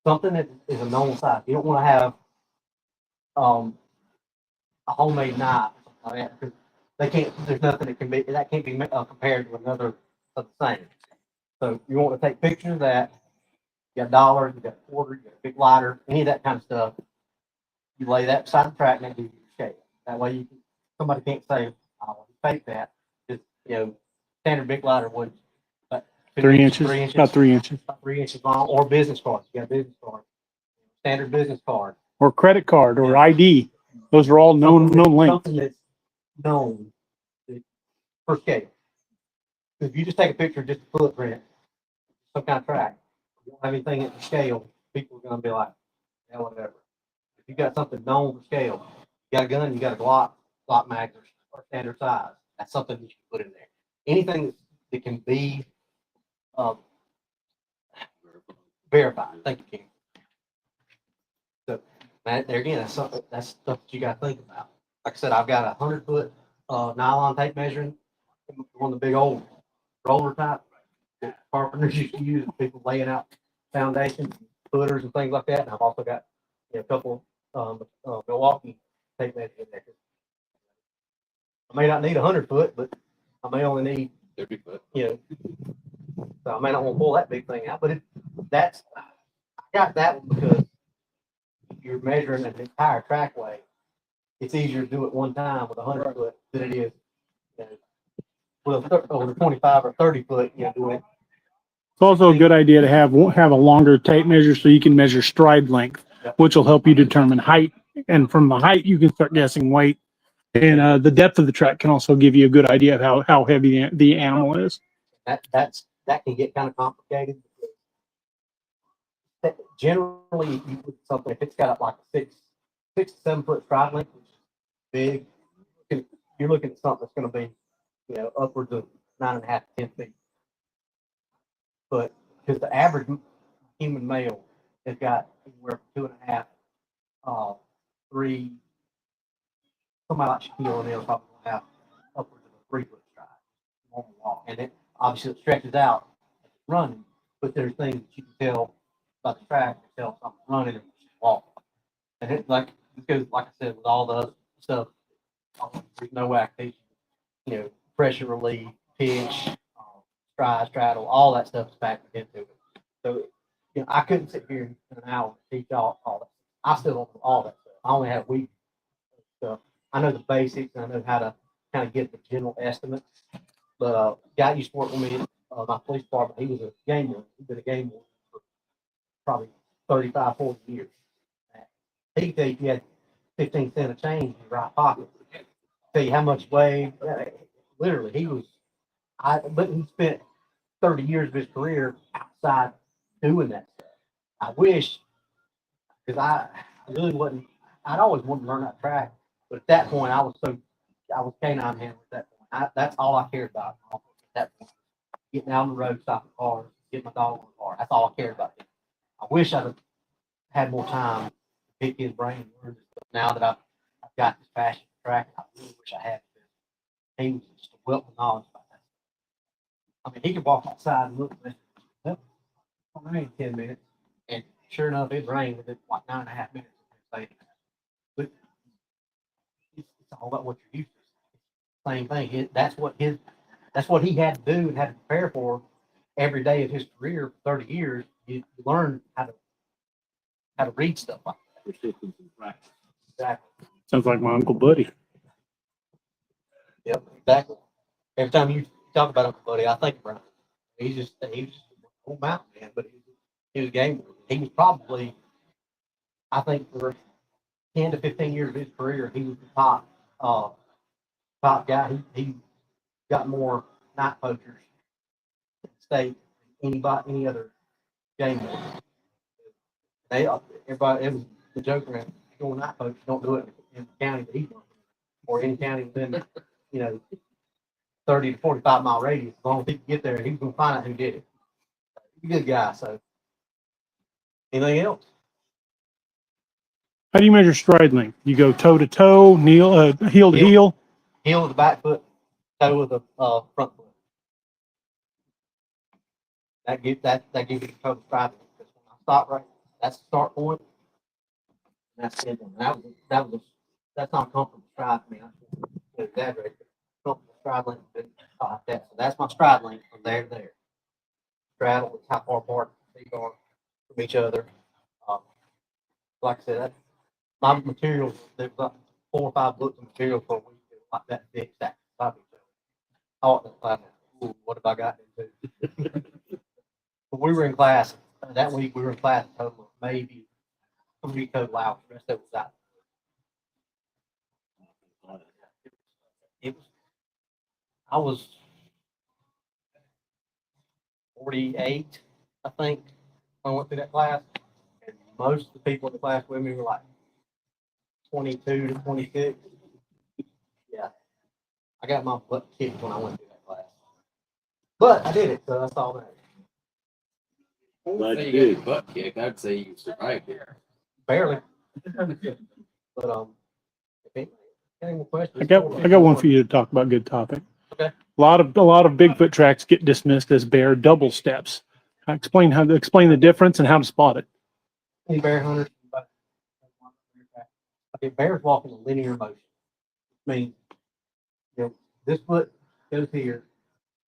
[SPEAKER 2] Something that is a known size. You don't want to have a homemade knife. Because they can't. There's nothing that can't be compared to another of the same. So you want to take pictures of that. You got dollars, you got a quarter, you got a big lighter, any of that kind of stuff. You lay that beside the track and that gives you your scale. That way somebody can't say, "Oh, you fake that." Just standard big lighter would, but
[SPEAKER 1] 3 inches. About 3 inches.
[SPEAKER 2] about 3 inches long, or business cards. You got a business card, standard business card,
[SPEAKER 1] Or credit card or
[SPEAKER 2] Yeah.
[SPEAKER 1] ID. Those are all known lengths.
[SPEAKER 2] something that's known per scale. If you just take a picture of just a footprint, some kind of track, you don't have anything at the scale, people are going to be like, yeah, whatever. If you got something known for scale, you got a gun, you got a Glock mag or standard size. That's something that you can put in there. Anything that can be verified. Thank you, King. So there again, that's stuff that you got to think about. Like I said, I've got a 100-foot nylon tape measuring, one of the big old roller type that carpenters used to use, people laying out foundations, footers, and things like that. And I've also got a couple Milwaukee tape measures in there. I may not need 100-foot, but I may only need
[SPEAKER 4] 30 foot.
[SPEAKER 2] So I may not want to pull that big thing out. But I got that one because if you're measuring an entire trackway, it's easier to do it one time with 100-foot than it is with a 25 or 30-foot. Doing it.
[SPEAKER 1] It's also a good idea to have a longer tape measure so you can measure stride length, which will help you determine height. And from the height, you can start guessing weight. And the depth of the track can also give you a good idea of how heavy the animal is.
[SPEAKER 2] That can get kind of complicated. Generally, if you put something, if it's got like a 6 to 7 foot stride length, which is big, you're looking at something that's going to be, upwards of 9.5 to 10 feet. But because the average human male has got anywhere from 2.5, 3, somebody like Shaquille O'Neal probably will have upwards of a 3-foot stride on the wall. And it obviously it stretches out running, but there's things that you can tell about the track, you can tell something running and walking. And it's because like I said, with all the other stuff, there's no activation, pressure relief, pitch, stride, straddle, all that stuff is factored into it. So, I couldn't sit here in an hour and teach all that. I still don't know all that stuff. I only have weeks stuff. I know the basics and I know how to kind of get the general estimates. But guy used to work with me in my police department. He was a game warden. He's been a game warden for probably 35, 40 years. He could tell you if you had 15 cents of change in your right pocket. Tell you how much weighed. Literally, but he spent 30 years of his career outside doing that stuff. I wish, because I really wasn't, I'd always wanted to learn that track, but at that point, I was canine handler at that point. That's all I cared about at that point. Getting out on the road, stopping cars, getting my dog on the car. That's all I cared about. I wish I'd have had more time to pick his brain and learn this stuff. Now that I've got this passion for track, I really wish I had. He was just a wealth of knowledge about that. I mean, he could walk outside and look at it. Well, it'll rain 10 minutes. And sure enough, it rained within like 9.5 minutes. But it's all about what you're used to. Same thing. That's what he had to do and had to prepare for every day of his career for 30 years. You learn how to read stuff like that.
[SPEAKER 3] Persistence and practice.
[SPEAKER 2] Exactly.
[SPEAKER 1] Sounds like my Uncle Buddy.
[SPEAKER 2] Yep, exactly. Every time you talk about Uncle Buddy, I think about him. He was just an old mountain man, but he was game. He was probably, I think, for 10 to 15 years of his career, he was the top guy. He got more night poachers in the state than any other game warden. Everybody, it was the joke around going night poachers don't do it in the county that he's working, or any county within 30 to 45 mile radius. As long as he could get there, he was going to find out who did it. He's a good guy. So Anything else?
[SPEAKER 1] How do you measure stride length? You go toe to toe, heel to heel.
[SPEAKER 2] Heel with the back foot, toe with the front foot. That gives you the total stride length. Because when I stop right, that's the start point. And that's the end one. That's not comfortable stride for me. I shouldn't exaggerate. Comfortable stride length is like that. So that's my stride length from there to there. Straddle is how far apart feet are from each other. Like I said, my materials, there's about 4 or 5 books of material for a week like that thick stacked on top of each other. I thought, ooh, what have I got into? But we were in class that week. We were in class a total of maybe 3 total hours. The rest of it was out. It was. I was 48, I think, when I went through that class, and most of the people in the class with me were like 22 to 26. Yeah, I got my butt kicked when I went through that class, but I did it, so that's all that.
[SPEAKER 4] I wouldn't say you got your butt kicked. I'd say you survived it.
[SPEAKER 2] Barely. But if any more questions,
[SPEAKER 1] I got one for you to talk about. Good topic.
[SPEAKER 2] Okay.
[SPEAKER 1] A lot of Bigfoot tracks get dismissed as bear double steps. Explain the difference and how to spot it.
[SPEAKER 2] Any bear hunters? Okay, bears walk in a linear motion. I mean, this foot goes here,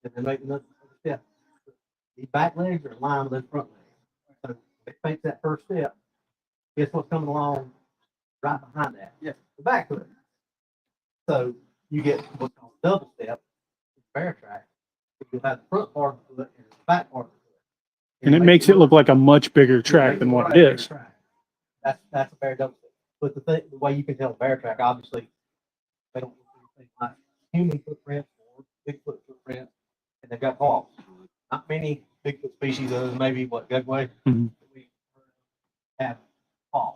[SPEAKER 2] and they make another step. These back legs are in line with those front legs. So if it takes that first step, guess what's coming along right behind that? Yeah, the back foot. So you get what's called double step, bear track. You'll have the front part of the foot and the back part of the foot.
[SPEAKER 1] And it makes it look like a much bigger track than what it is.
[SPEAKER 2] That's a bear double step. But the way you can tell a bear track, obviously, they don't look anything like human footprints or Bigfoot footprints, and they've got paws. Not many Bigfoot species, other than maybe Gugway,
[SPEAKER 1] Mhm.
[SPEAKER 2] have paws.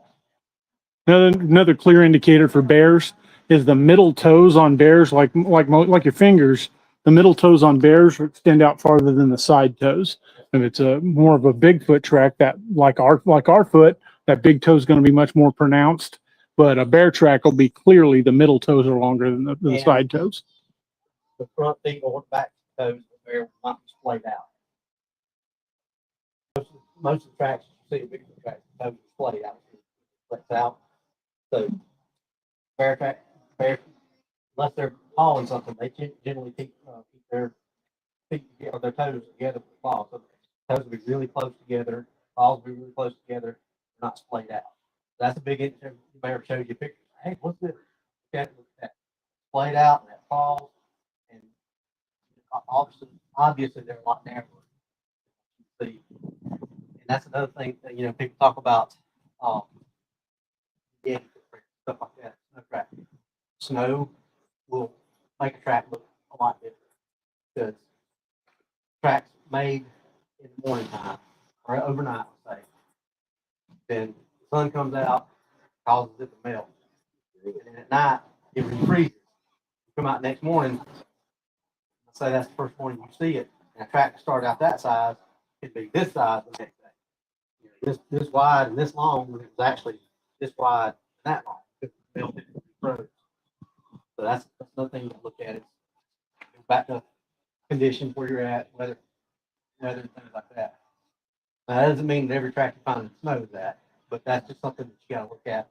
[SPEAKER 1] Another clear indicator for bears is the middle toes on bears, like your fingers. The middle toes on bears extend out farther than the side toes. If it's a more of a Bigfoot track, that like our foot, that big toe is going to be much more pronounced. But a bear track will be clearly the middle toes are longer than the side toes.
[SPEAKER 2] The front feet or the back toes of the bear might be splayed out. Most of the tracks you see, Bigfoot tracks, the toes are splayed out. Flex out. So bear track, unless they're hauling something, they generally keep their feet or their toes together with the claws. So the toes will be really close together, claws will be really close together, not splayed out. That's a big indicator. The bear shows you pictures. Hey, what's this? Look at that splayed out and that falls, and obviously they're a lot narrower. See, and that's another thing that people talk about. Yeah, stuff like that. Snow track. Snow will make a track look a lot different because tracks made in the morning time or overnight, let's say. Then the sun comes out, causes it to melt, and then at night it refreezes. You come out next morning, let's say that's the first morning you see it, and a track started out that size, it'd be this size the next day. This wide and this long, when it was actually this wide and that long. It melted and froze. So that's another thing to look at. Is back to conditions where you're at, weather and things like that. Now, that doesn't mean that every track you find in snow is that, but that's just something that you got to look at.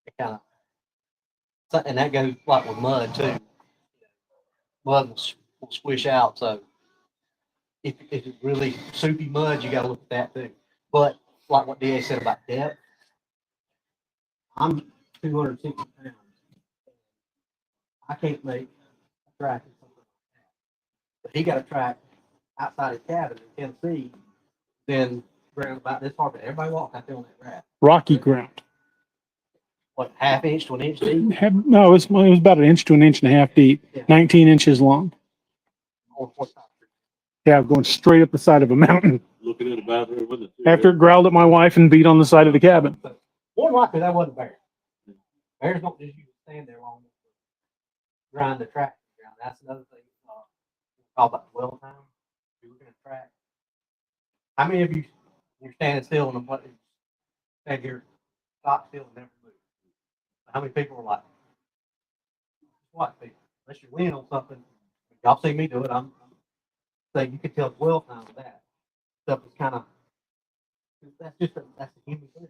[SPEAKER 2] It kind of, and that goes like with mud too. Mud will squish out. So if it's really soupy mud, you got to look at that too. But like what DA said about depth, I'm 260 pounds. I can't make a track or something like that. But he got a track outside his cabin in Tennessee, then ground about this far, but everybody walked out there on that grass.
[SPEAKER 1] Rocky ground.
[SPEAKER 2] What, half inch to an inch deep?
[SPEAKER 1] No, it was about an inch to an inch and a half deep,
[SPEAKER 2] Yeah.
[SPEAKER 1] 19 inches long.
[SPEAKER 2] Or 45.
[SPEAKER 1] Yeah, going straight up the side of a mountain.
[SPEAKER 3] Looking at a bathroom with it.
[SPEAKER 1] After it growled at my wife and beat on the side of the cabin.
[SPEAKER 2] More than likely, that wasn't a bear. Bears don't just usually stand there long enough to grind the track down. That's another thing called about dwell time. You're looking at track. How many of you You're standing still and I'm like, stand here, stop still and never move. How many people are like, what people? Unless you're leaning on something, y'all see me do it. I'm saying you can tell 12 times that stuff is kind of that's a human thing.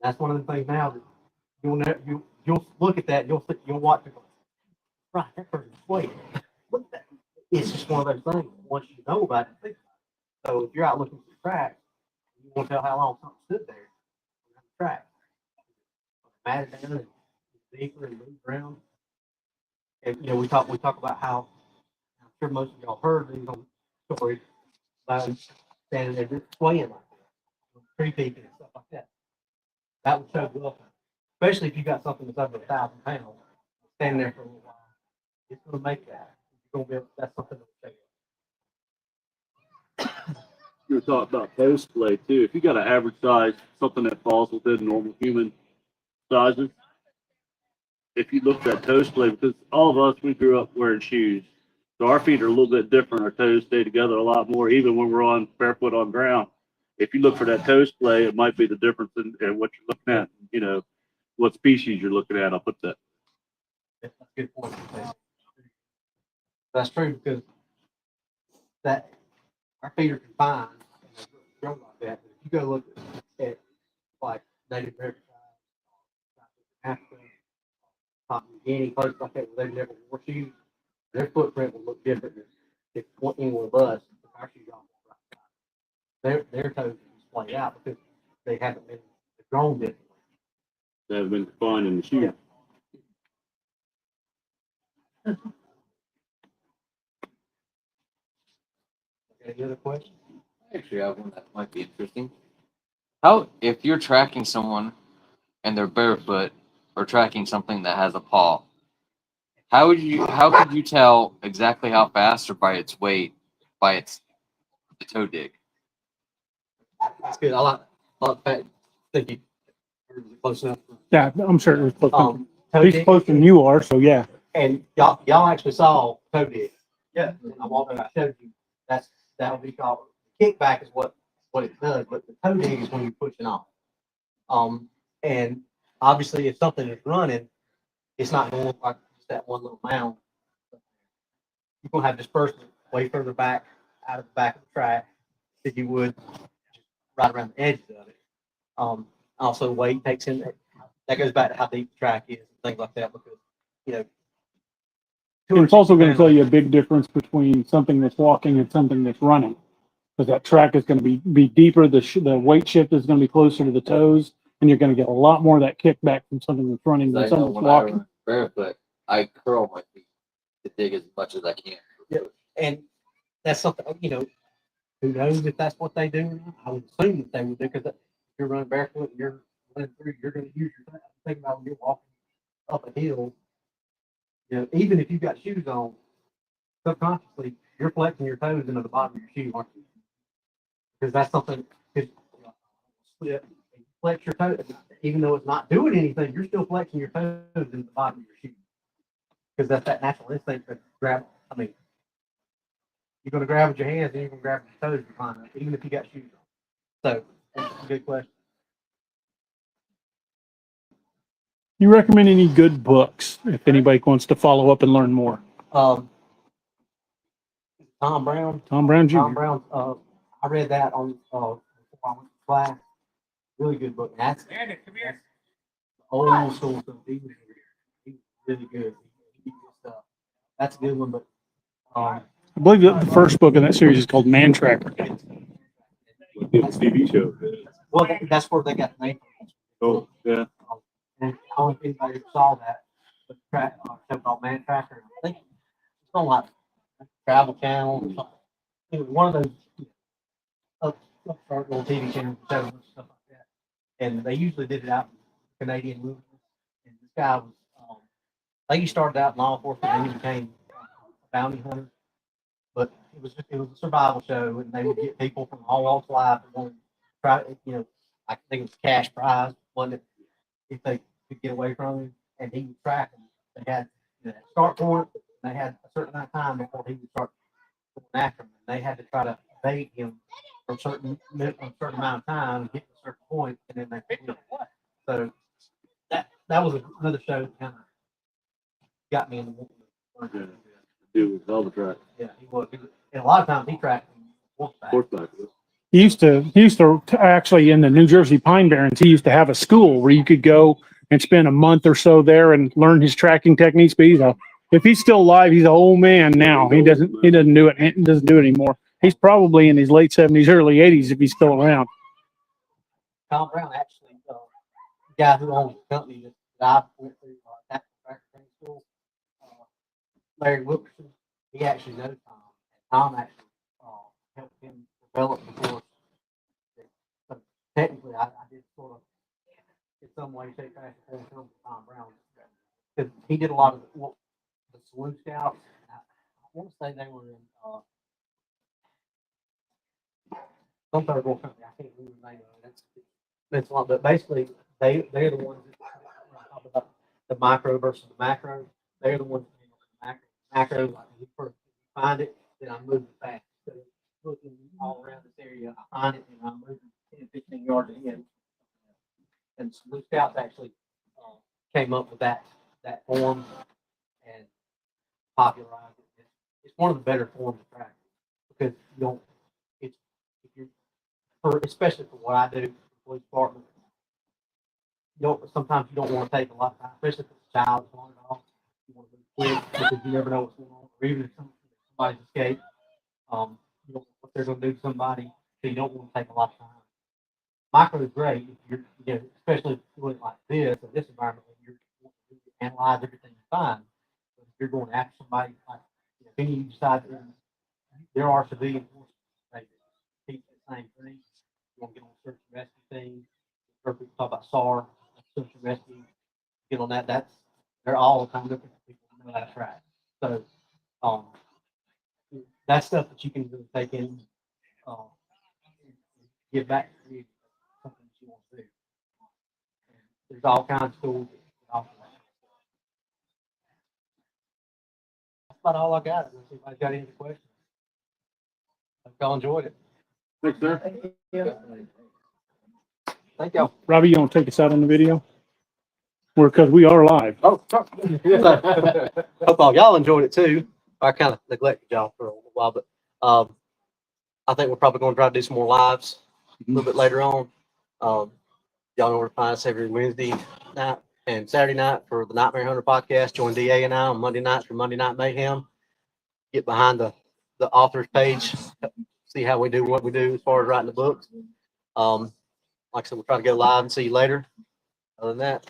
[SPEAKER 2] That's one of the things now that you'll look at that, you'll watch it. Right, that person's waiting. Look at that. It's just one of those things. Once you know about it, think about it. So if you're out looking for tracks, you want to tell how long something stood there on the track. Matted down and deeper and moved around. And we talk about how I'm sure most of y'all heard these stories about standing there just swaying like that, tree peeping and stuff like that. That would show you up, especially if you got something that's over 1,000 pounds, standing there for a little while. It's going to make that. You're going to be able, that's something that will show you.
[SPEAKER 3] You were talking about toe splay too. If you got an average size, something that falls within normal human sizes, if you look at toe splay, because all of us, we grew up wearing shoes. So our feet are a little bit different. Our toes stay together a lot more, even when we're on barefoot on ground. If you look for that toe splay, it might be the difference in what you're looking at, what species you're looking at. I'll put that.
[SPEAKER 2] That's a good point. That's true because that our feet are confined and they're grown like that. But if you go look at like Native American tribes, Africa, Papua New Guinea, places like that where they've never wore shoes, their footprint will look different than if anyone of us with our shoes on the right side. Their toes will display out because they haven't been grown differently.
[SPEAKER 3] They have been confined in the shoe.
[SPEAKER 2] Yeah. Any other questions?
[SPEAKER 4] Actually, I have one that might be interesting. How, if you're tracking someone and they're barefoot or tracking something that has a paw, how could you tell exactly how fast or by its weight, by the toe dig?
[SPEAKER 2] That's good. I like the fact. Thank you. Close enough.
[SPEAKER 1] Yeah, I'm sure it was close.
[SPEAKER 2] Toe
[SPEAKER 1] He's
[SPEAKER 2] dig.
[SPEAKER 1] closer than you are, so yeah.
[SPEAKER 2] And y'all actually saw toe dig. Yeah. And I walked and I showed you. That would be called kickback is what it does, but the toe dig is when you're pushing off. And obviously if something is running, it's not going to look like just that one little mound. You're going to have disbursement way further back out of the back of the track than you would right around the edges of it. Also weight takes in that goes back to how deep the track is and things like that because
[SPEAKER 1] It's also going to tell you a big difference between something that's walking and something that's running. Because that track is going to be deeper, the weight shift is going to be closer to the toes, and you're going to get a lot more of that kickback from something that's running than
[SPEAKER 4] I know
[SPEAKER 1] something that's
[SPEAKER 4] when I
[SPEAKER 1] walking.
[SPEAKER 4] run barefoot, I curl my feet to dig as much as I can.
[SPEAKER 2] Yeah. And that's something, who knows if that's what they do or not. I would assume that they would do because if you're running barefoot and you're running through, you're going to use your think about when you're walking up a hill. Even if you've got shoes on, subconsciously you're flexing your toes into the bottom of your shoe, aren't you? Because that's something. Because you flex your toes, even though it's not doing anything, you're still flexing your toes into the bottom of your shoe. Because that's that natural instinct to grab. I mean, you're going to grab with your hands and you're going to grab with your toes behind it, even if you got shoes on. So that's a good question.
[SPEAKER 1] You recommend any good books if anybody wants to follow up and learn more?
[SPEAKER 2] Tom Brown.
[SPEAKER 1] Tom Brown Jr.
[SPEAKER 2] Tom Brown. I read that on before I went to class. Really good book. That's old school stuff. He was really good. He just, that's a good one. But
[SPEAKER 1] I believe that the first book in that series is called Man Tracker.
[SPEAKER 3] It's a TV show.
[SPEAKER 2] well, that's where they got the name.
[SPEAKER 3] Oh, yeah.
[SPEAKER 2] And I don't know if anybody ever saw that. But track show called Man Tracker. I think it's on like Travel Channel or something. It was one of those upstart little TV channels shows and stuff like that. And they usually did it out in Canadian movies. And this guy was, I think he started out in law enforcement and he became a bounty hunter. But it was a survival show, and they would get people from all walks of life and want to try. I think it was cash prize, wasn't it? If they could get away from him, and he would track them. They had start point. They had a certain amount of time before he would start going after them. And they had to try to evade him for a certain amount of time, get to a certain point, and then they quit. So that was another show that kind of got me in the movie.
[SPEAKER 3] Do with all the track.
[SPEAKER 2] Yeah, he was. And a lot of times he tracked horseback.
[SPEAKER 3] Horseback.
[SPEAKER 1] He used to actually in the New Jersey Pine Barrens, he used to have a school where you could go and spend a month or so there and learn his tracking techniques. But if he's still alive, he's an old man now. He doesn't do it. He doesn't do it anymore. He's probably in his late 70s, early 80s if he's still around.
[SPEAKER 2] Tom Brown actually, the guy who owns the company that I went through tactical tractor training school, Larry Wilkerson, he actually knows Tom. And Tom actually helped him develop the horse. So technically, I did sort of, in some way, take back the whole film to Tom Brown. Because he did a lot of the Saloon Scouts. I want to say they were in some third world country. I can't remember the name of it. That's a lot, but basically, they're the ones that talk about the micro versus the macro. They're the ones that macro. Like when you first find it, then I move it fast. So looking all around this area, I find it and I move it 10, 15 yards in. And Blue Scouts actually came up with that form and popularized it. It's one of the better forms of practice because you don't. It's if you're especially for what I do, police department. Sometimes you don't want to take a lot of time, especially if it's a child going off. You want to move quick because you never know what's going on, or even if somebody's escaped. You don't know what they're going to do to somebody, so you don't want to take a lot of time. Micro is great if you're, especially doing it like this, in this environment, when you're you analyze everything you find. But if you're going after somebody, like, then you decide that there are civilian forces that teach the same thing. You want to get on search and rescue things. People talk about SAR, search and rescue. Get on that. They're all the time looking for people to know how to track. So, that's stuff that you can really take in, give back to you, something that you want to do. And there's all kinds of tools that offer that. That's about all I got. Unless anybody's got any questions. Hope y'all enjoyed it.
[SPEAKER 3] Thanks, sir.
[SPEAKER 2] Thank y'all.
[SPEAKER 1] Robbie, you want to take us out on the video? Because we are live.
[SPEAKER 2] Oh, sorry. Hope all y'all enjoyed it too. I kind of neglected y'all for a while, but I think we're probably going to try to do some more lives a little bit later on. Y'all know where to find us every Wednesday night and Saturday night for the Nightmare Hunter podcast. Join DA and I on Monday nights for Monday Night Mayhem. Get behind the author's page, see how we do what we do as far as writing the books. Like I said, we'll try to go live and see you later. Other than that,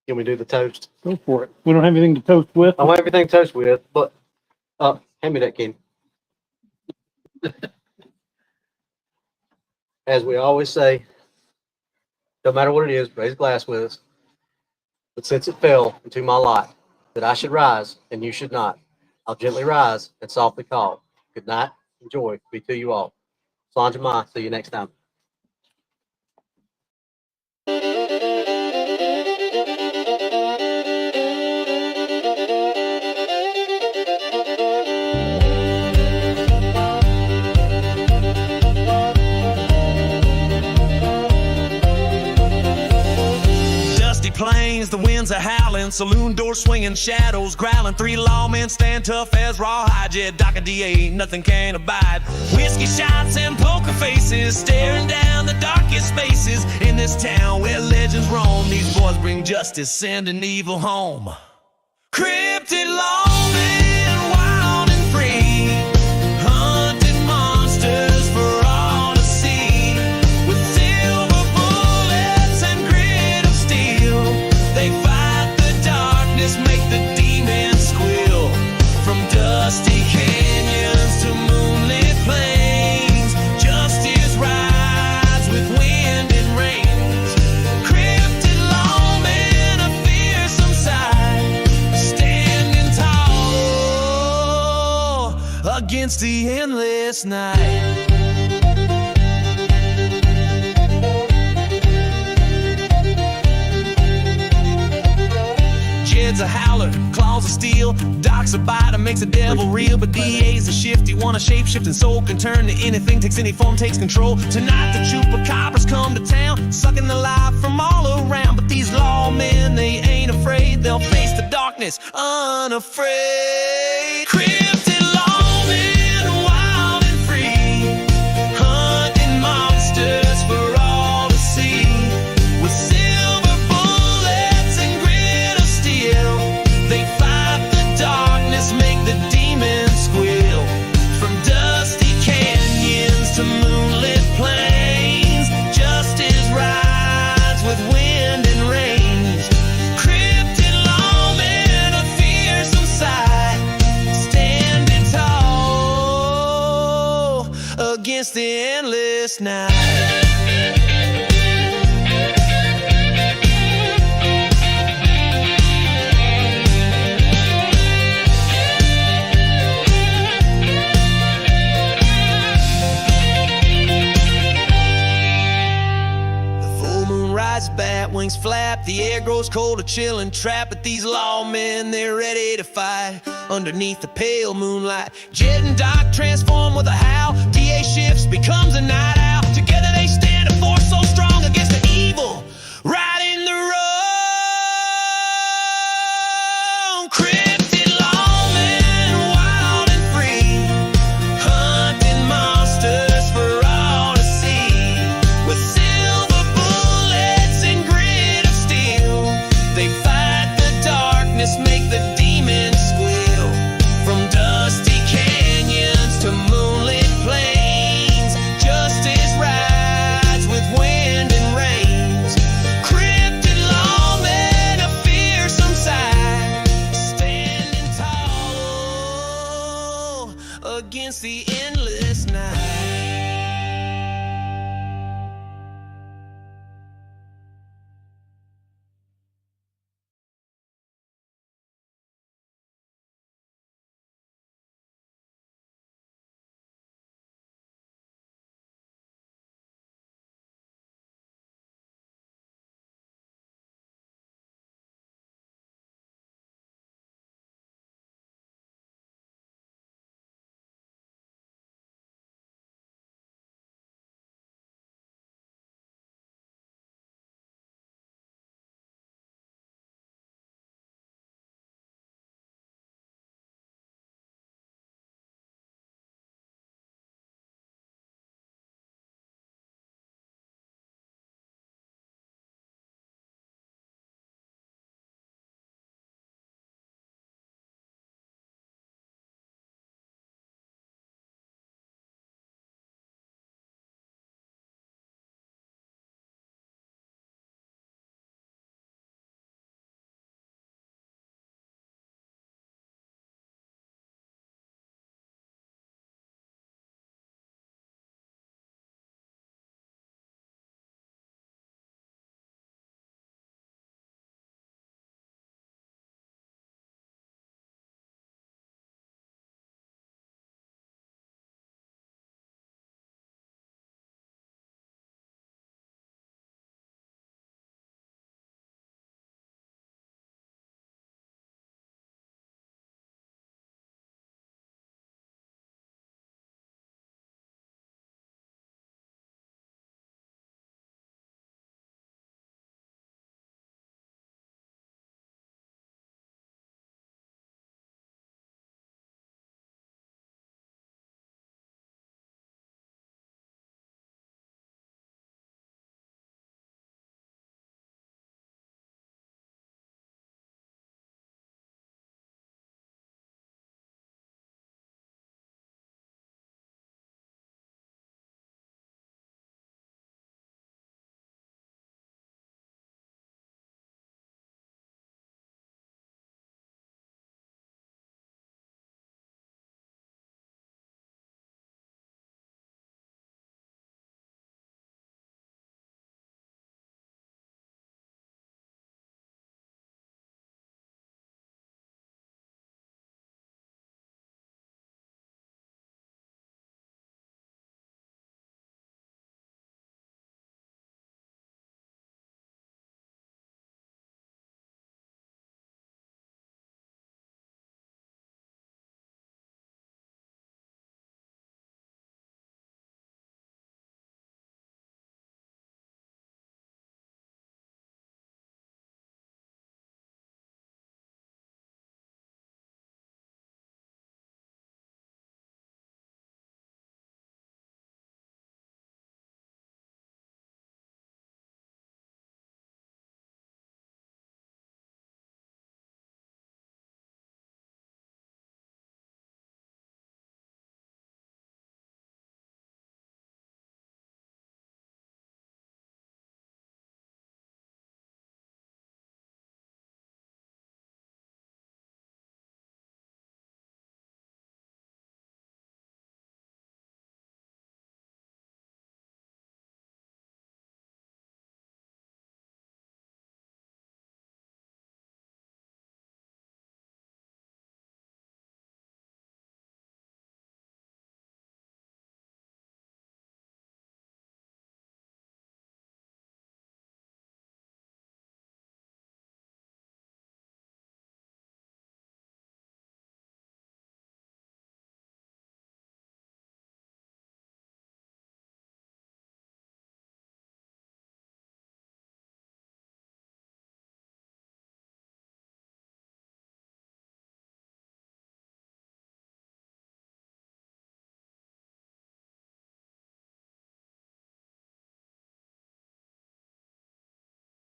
[SPEAKER 2] can we do the toast?
[SPEAKER 1] Go for it. We don't have anything to toast with.
[SPEAKER 2] I want everything to toast with, but hand me that, Ken. As we always say, no matter what it is, raise a glass with us. But since it fell into my lot that I should rise and you should not, I'll gently rise and softly call. Good night and joy be to you all. Solange Ma, see you next time.
[SPEAKER 6] Plains, the winds are howling, saloon doors swinging, shadows growling. 3 lawmen stand tough as rawhide. Yeah, Doc DA, nothing can abide. Whiskey shots and poker faces, staring down the darkest spaces in this town where legends roam. These boys bring justice, sending evil home. Cryptid lawmen, wild and free, hunting monsters for all to see. With silver bullets and grit of steel, they fight the darkness, make the demons squeal. From dusty canyons to moonlit plains, justice rides with wind and rains. Cryptid lawmen, a fearsome sight, standing tall against the endless night. head's a howler, claws of steel. Doc's a biter, makes the devil real. But DA's a shifty, want a shape-shifting soul. Can turn to anything, takes any form, takes control. Tonight the chupacabras come to town, sucking the life from all around. But these lawmen, they ain't afraid. They'll face the darkness unafraid. Cryptid lawmen, wild and free, hunting monsters for all to see. With silver bullets and grit of steel, they fight the darkness, make the demons squeal. From dusty canyons to moonlit plains, justice rides with wind and rain. Cryptid lawmen, a fearsome sight, standing tall against the endless night. Bat wings flap, the air grows cold, a chill and trap. But these lawmen, they're ready to fight underneath the pale moonlight. Jet and Doc transform with a howl. DA shifts, becomes a night owl. Together they stand, a force so strong against the evil right in the road. Cryptid lawmen, wild and free, hunting monsters for all to see. With silver bullets and grit of steel, they fight the darkness, make the demons squeal. From dusty canyons to moonlit plains, justice rides with wind and rains. Cryptid lawmen, a fearsome sight, standing tall against the endless night.